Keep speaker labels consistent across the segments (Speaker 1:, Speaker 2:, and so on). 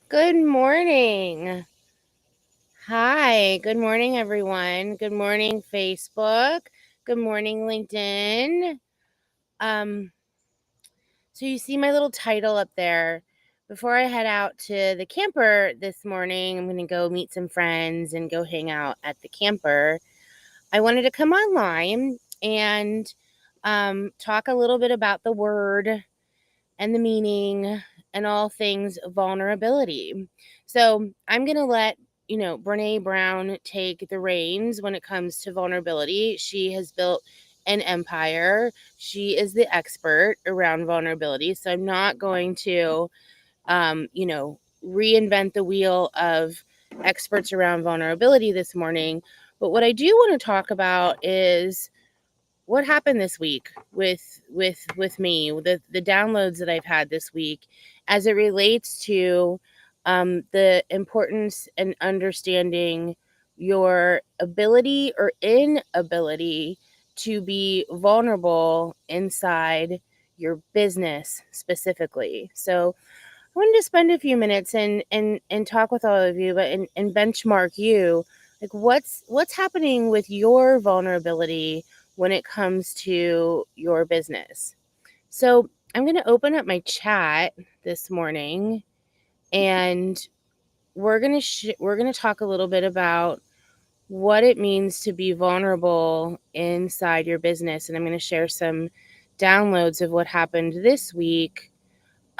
Speaker 1: Good morning. Hi. Good morning, everyone. Good morning, Facebook. Good morning, LinkedIn. Um, so you see my little title up there. Before I head out to the camper this morning, I'm going to go meet some friends and go hang out at the camper. I wanted to come online and talk a little bit about the word and the meaning and all things vulnerability. So I'm going to let, Brene Brown take the reins when it comes to vulnerability. She has built an empire. She is the expert around vulnerability. So I'm not going to, reinvent the wheel of experts around vulnerability this morning. But what I do want to talk about is what happened this week with me, the downloads that I've had this week as it relates to the importance and understanding your ability or inability to be vulnerable inside your business specifically. So I wanted to spend a few minutes and talk with all of you, but and benchmark you, like what's happening with your vulnerability when it comes to your business. So I'm going to open up my chat this morning, and we're gonna talk a little bit about what it means to be vulnerable inside your business, and I'm going to share some downloads of what happened this week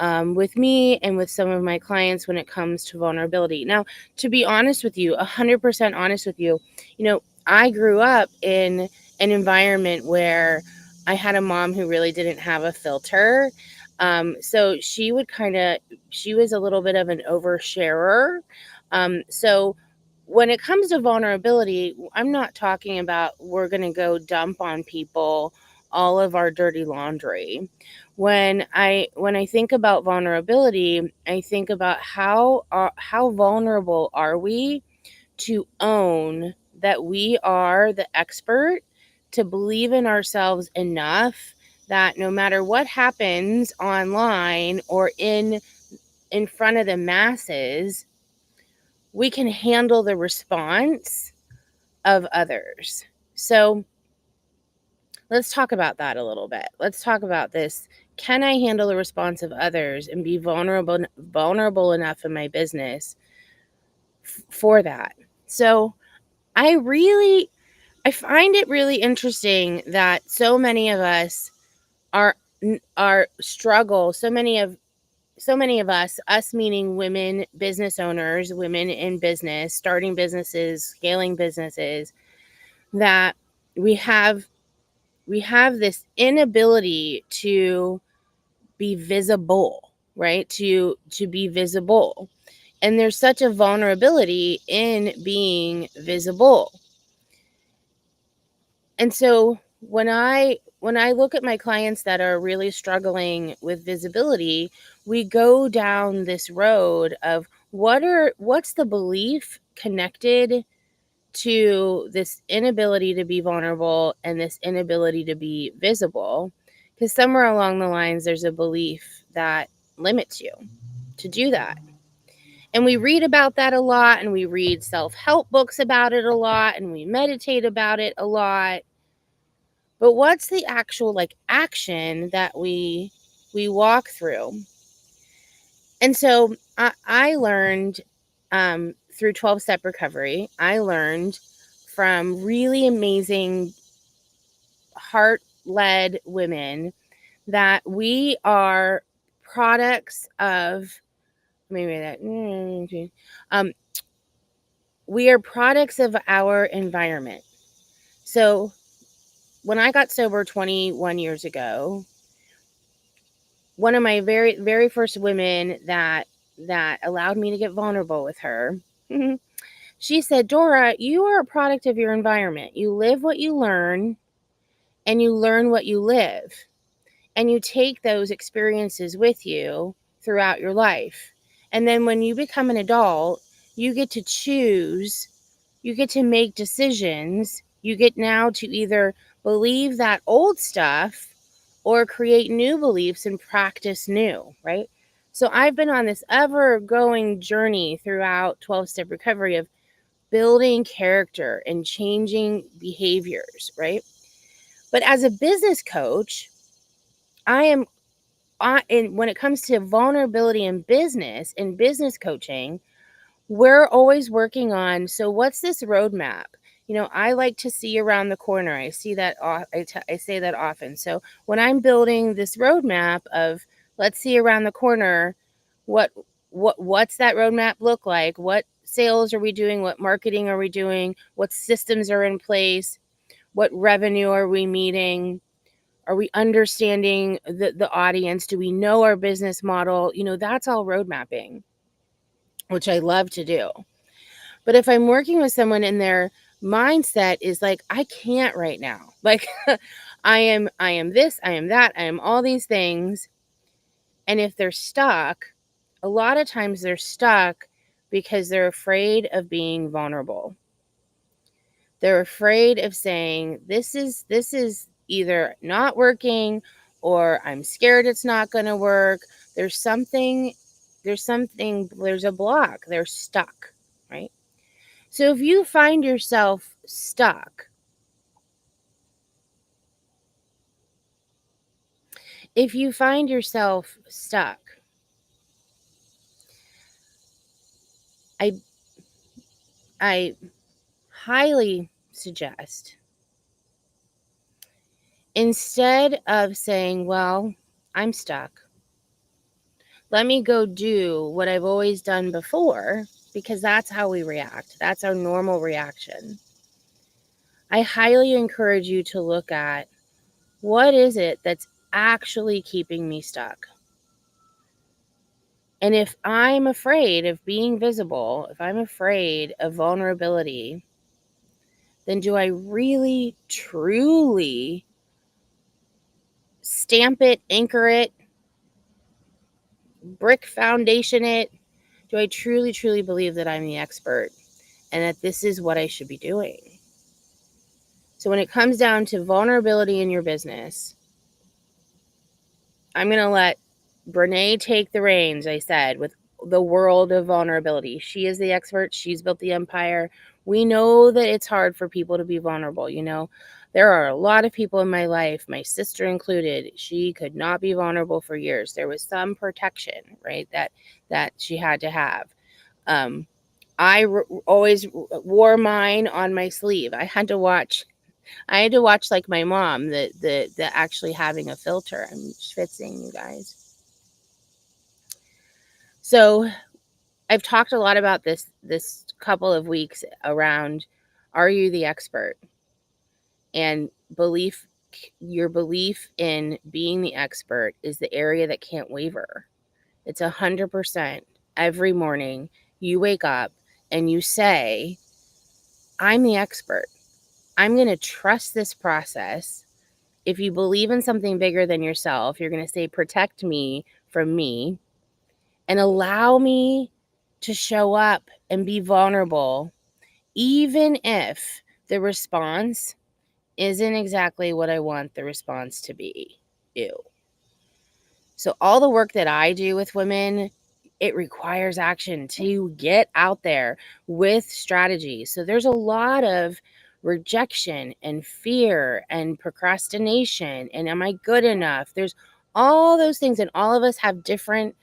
Speaker 1: with me and with some of my clients when it comes to vulnerability. Now, to be honest with you, 100% honest with you, I grew up in an environment where I had a mom who really didn't have a filter. So she was a little bit of an oversharer. So when it comes to vulnerability, I'm not talking about we're going to go dump on people all of our dirty laundry. When I think about vulnerability, I think about how vulnerable are we to own that we are the expert, to believe in ourselves enough that no matter what happens online or in front of the masses, we can handle the response of others. So let's talk about that a little bit. Let's talk about this. Can I handle the response of others and be vulnerable enough in my business for that? So I find it really interesting that so many of us are struggle. So many of us meaning women business owners, women in business, starting businesses, scaling businesses, that we have we have this inability to be visible, right? To be visible. And there's such a vulnerability in being visible. And so when I look at my clients that are really struggling with visibility, we go down this road of what's the belief connected to this inability to be vulnerable and this inability to be visible, because somewhere along the lines there's a belief that limits you to do that. And we read about that a lot, and we read self-help books about it a lot, and we meditate about it a lot. But what's the actual action that we walk through? And so I learned through 12-step recovery, I learned from really amazing heart-led women that we are products of maybe that we are products of our environment. So when I got sober 21 years ago, one of my very very first women that allowed me to get vulnerable with her, she said, Dora, you are a product of your environment. You live what you learn, and you learn what you live, and you take those experiences with you throughout your life. And then when you become an adult, you get to choose, you get to make decisions. You get now to either believe that old stuff or create new beliefs and practice new, right? So I've been on this ever-going journey throughout 12-step recovery of building character and changing behaviors, right? But as a business coach, I am and when it comes to vulnerability in business and business coaching, we're always working on, so what's this roadmap? I like to see around the corner. I see that I say that often. So when I'm building this roadmap of, let's see around the corner, what what's that roadmap look like? What sales are we doing? What marketing are we doing? What systems are in place? What revenue are we meeting? Are we understanding the audience? Do we know our business model? That's all road mapping, which I love to do. But if I'm working with someone and their mindset is like, I can't right now. Like I am this, I am that, I am all these things. And if they're stuck, a lot of times they're stuck because they're afraid of being vulnerable. They're afraid of saying, this is either not working, or I'm scared it's not going to work. There's a block. They're stuck, right? So if you find yourself stuck, I I highly suggest, instead of saying, well, I'm stuck, let me go do what I've always done before, because that's how we react. That's our normal reaction. I highly encourage you to look at, what is it that's actually keeping me stuck? And if I'm afraid of being visible, if I'm afraid of vulnerability, then do I really, truly stamp it, anchor it, brick foundation it? Do I truly, truly believe that I'm the expert and that this is what I should be doing? So when it comes down to vulnerability in your business, I'm going to let Brene take the reins, I said, with the world of vulnerability. She is the expert. She's built the empire. We know that it's hard for people to be vulnerable. There are a lot of people in my life, my sister included, she could not be vulnerable for years. There was some protection, right, that she had to have. Always wore mine on my sleeve. I had to watch like my mom, the actually having a filter. I'm schwitzing, you guys. So I've talked a lot about this couple of weeks around, are you the expert? And your belief in being the expert is the area that can't waver. It's 100% every morning you wake up and you say, I'm the expert. I'm going to trust this process. If you believe in something bigger than yourself, you're going to say, protect me from me and allow me to show up and be vulnerable, even if the response isn't exactly what I want the response to be. Ew. So all the work that I do with women, it requires action to get out there with strategy. So there's a lot of rejection and fear and procrastination and am I good enough? There's all those things, and all of us have different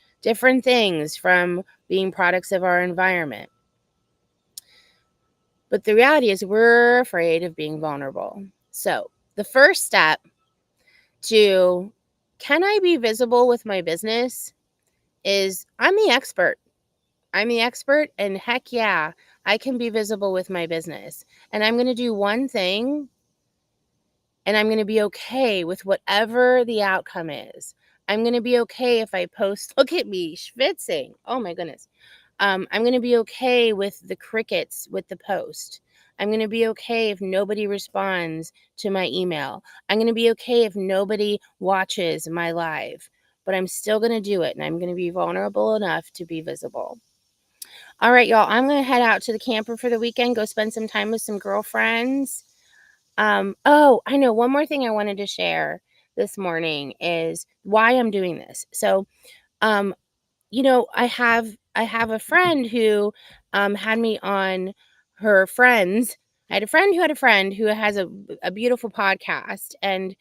Speaker 1: things from being products of our environment. But the reality is we're afraid of being vulnerable. So the first step to, can I be visible with my business, is I'm the expert. I'm the expert, and heck yeah, I can be visible with my business. And I'm going to do one thing, and I'm going to be okay with whatever the outcome is. I'm going to be okay if I post, look at me, schwitzing. Oh my goodness. I'm going to be okay with the crickets with the post. I'm going to be okay if nobody responds to my email. I'm going to be okay if nobody watches my live, but I'm still going to do it, and I'm going to be vulnerable enough to be visible. All right, y'all, I'm going to head out to the camper for the weekend, go spend some time with some girlfriends. Oh, I know, one more thing I wanted to share this morning is why I'm doing this. So, I have a friend who had me on her friends. I had a friend who had a friend who has a beautiful podcast, and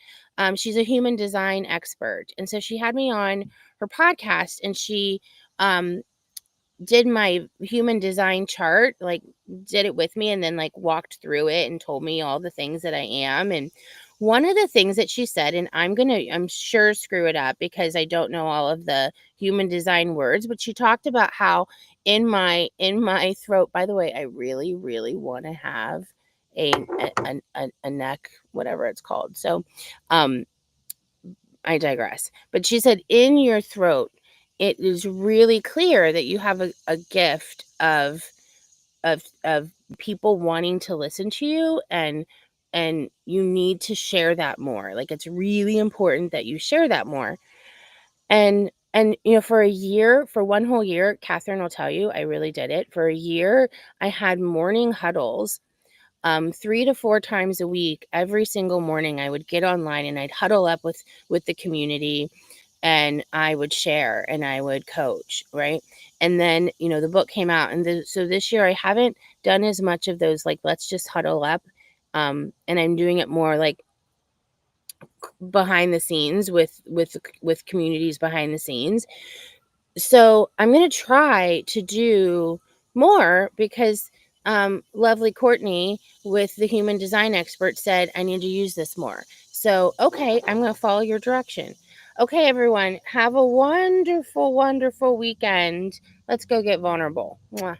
Speaker 1: she's a human design expert. And so she had me on her podcast, and she um, did my human design chart, like did it with me, and then like walked through it and told me all the things that I am. And one of the things that she said, and I'm sure screw it up because I don't know all of the human design words, but she talked about how in my throat, by the way, I really, really want to have a neck, whatever it's called. So um I digress. But she said in your throat, it is really clear that you have a gift of people wanting to listen to you, and you need to share that more. Like it's really important that you share that more. And for a year, for one whole year, Catherine will tell you, I really did it. For a year, I had morning huddles 3 to 4 times a week. Every single morning I would get online and I'd huddle up with the community, and I would share and I would coach, right? And then, the book came out, and so this year I haven't done as much of those, like, let's just huddle up. And I'm doing it more like behind the scenes with communities behind the scenes. So I'm going to try to do more because lovely Courtney with the human design expert said I need to use this more. So, okay, I'm going to follow your direction. Okay, everyone, have a wonderful, wonderful weekend. Let's go get vulnerable. Mwah.